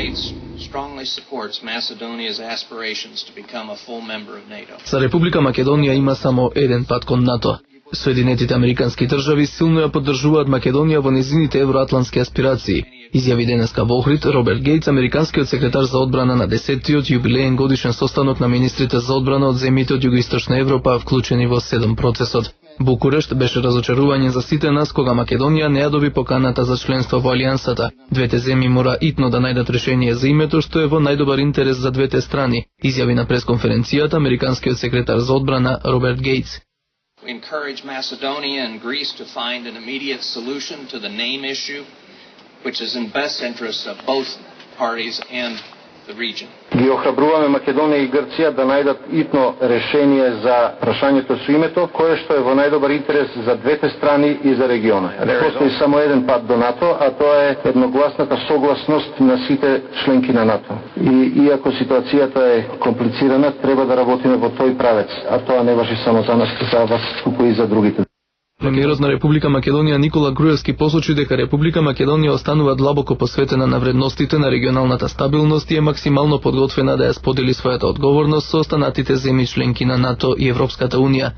States strongly supports Macedonia's aspirations to become a full member of NATO. За Република Македонија има само еден пат кон НАТО. Соединетите американски држави силно ја поддржуваат Македонија во незините евроатлантски аспирации. Изјави денеска во Охрид Роберт Гейтс, американскиот секретар за одбрана на 10-тиот јубилеен годишен состанок на министрите за одбрана од земјите од југоисточна Европа, вклучени во 7 процесот. Букурешт беше разочарување за сите нас кога Македонија не ја доби поканата за членство во алијансата. Двете земји мора итно да најдат решение за името што е во најдобар интерес за двете страни, изјави на пресконференцијата американскиот секретар за одбрана Роберт Гейтс. We encourage Macedonia and Greece to find an immediate solution to the name issue, which is in best interest of both parties and the region. Ги охрабруваме Македонија и Грција да најдат итно решение за прашањето со името, кое што е во најдобар интерес за двете страни и за регионот. Постои само еден пат до НАТО, а тоа е едногласната согласност на сите членки на НАТО. И иако ситуацијата е комплицирана, треба да работиме во тој правец, а тоа не важи само за нас, за вас, туку и за другите. Премиерот на Република Македонија Никола Груевски посочи дека Република Македонија останува длабоко посветена на вредностите на регионалната стабилност и е максимално подготвена да ја сподели својата одговорност со останатите земји членки на НАТО и Европската Унија.